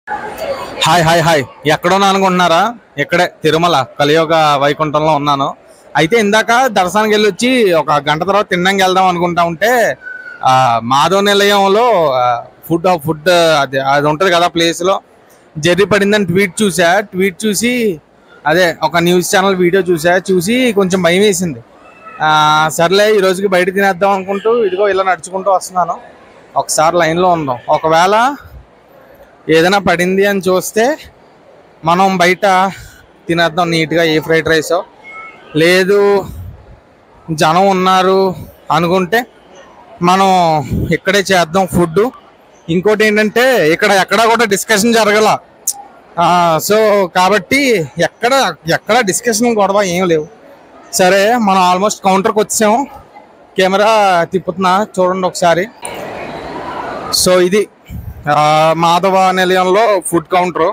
Hi hi hi ఎక్కడున్నా అనుకుంటున్నారా? ఇక్కడే తిరుమల కలియుగ వైకుంఠంలో ఉన్నాను. అయితే ఇందాక దర్శనానికి వెళ్ళి వచ్చి ఒక గంట తర్వాత తినడానికి వెళ్దాం అనుకుంటా ఉంటే మాధవ నిలయంలో ఫుడ్ అది అది ఉంటుంది కదా ప్లేస్లో జర్రీ పడిందని ట్వీట్ చూసి అదే ఒక న్యూస్ ఛానల్ వీడియో చూసి కొంచెం భయం వేసింది. సర్లే ఈ రోజుకి బయట తినేద్దాం అనుకుంటూ ఇదిగో ఇలా నడుచుకుంటూ వస్తున్నాను. ఒకసారి లైన్లో ఉందాం. ఒకవేళ ఏదైనా పడింది అని చూస్తే మనం బయట తినేద్దాం నీట్గా. ఏ ఫ్రైడ్ రైసో లేదు జనం ఉన్నారు అనుకుంటే మనం ఇక్కడే చేద్దాం ఫుడ్. ఇంకోటి ఏంటంటే ఇక్కడ ఎక్కడ కూడా డిస్కషన్ జరగల. సో కాబట్టి ఎక్కడ డిస్కషన్ గొడవ ఏం లేవు. సరే మనం ఆల్మోస్ట్ కౌంటర్కి వచ్చాము. కెమెరా తిప్పుతున్నా చూడండి ఒకసారి. సో ఇది మాధవ నిలయంలో ఫుడ్ కౌంటరు.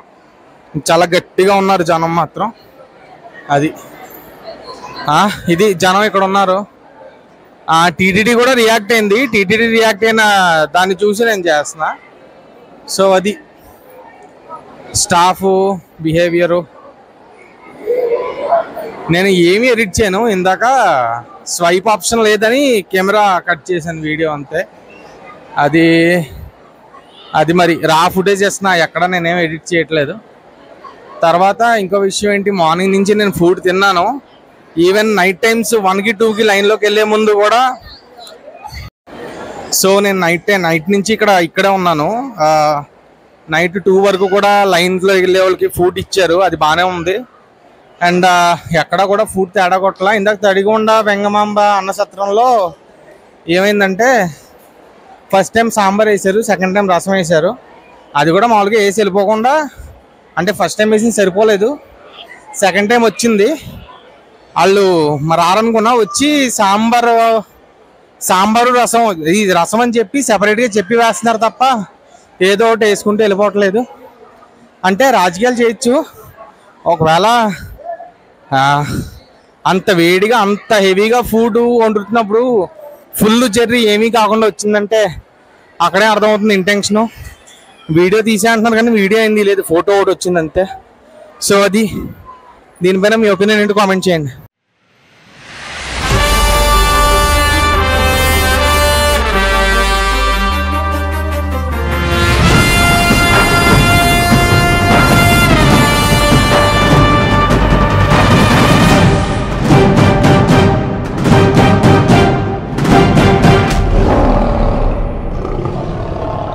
చాలా గట్టిగా ఉన్నారు జనం మాత్రం. ఇది జనం ఇక్కడ ఉన్నారు. టీటీడీ కూడా రియాక్ట్ అయింది. టీటీడీ రియాక్ట్ అయిన దాన్ని చూసి నేను చేస్తున్నా. సో అది స్టాఫ్ బిహేవియరు. నేను ఏమీ ఎడిట్ చేయను. ఇందాక స్వైప్ ఆప్షన్ లేదని కెమెరా కట్ చేశాను వీడియో అంతే. అది మరి రా ఫుటేజ్ చేస్తున్నా, ఎక్కడ నేనేం ఎడిట్ చేయట్లేదు. తర్వాత ఇంకో విషయం ఏంటి, మార్నింగ్ నుంచి నేను ఫుడ్ తిన్నాను. ఈవెన్ నైట్ టైమ్స్ 1కి 2కి లైన్లోకి వెళ్ళే ముందు కూడా. సో నేను నైట్ నుంచి ఇక్కడే ఉన్నాను. నైట్ 2 వరకు కూడా లైన్లో వెళ్ళే వాళ్ళకి ఫుడ్ ఇచ్చారు. అది బాగానే ఉంది. అండ్ ఎక్కడ కూడా ఫుడ్ తేడా కొట్టలా. ఇందాక తడిగొండ వెంగమాంబ అన్నసత్రంలో ఏమైందంటే ఫస్ట్ టైం సాంబార్ వేసారు, సెకండ్ టైం రసం వేసారు. అది కూడా మామూలుగా వేసి వెళ్ళిపోకుండా, అంటే ఫస్ట్ టైం వేసింది సరిపోలేదు, సెకండ్ టైం వచ్చింది. వాళ్ళు మరి ఆరనుకున్నా వచ్చి సాంబారు రసం, ఇది రసం అని చెప్పి సెపరేట్గా చెప్పి వేస్తున్నారు తప్ప ఏదో ఒకటి వేసుకుంటూ వెళ్ళిపోవట్లేదు. అంటే రాజకీయాలు చేయొచ్చు. ఒకవేళ అంత వేడిగా అంత హెవీగా ఫుడ్ వండుతున్నప్పుడు ఫుల్ జర్రీ ఏమీ కాకుండా వచ్చిందంటే అక్కడే అర్థమవుతుంది ఇంటెన్షను. వీడియో తీసే అంటున్నారు కానీ వీడియో ఏంది లేదు, ఫోటో ఒకటి వచ్చింది అంతే. సో దీనిపైన మీ ఒపీనియన్ ఏంటో కామెంట్ చేయండి.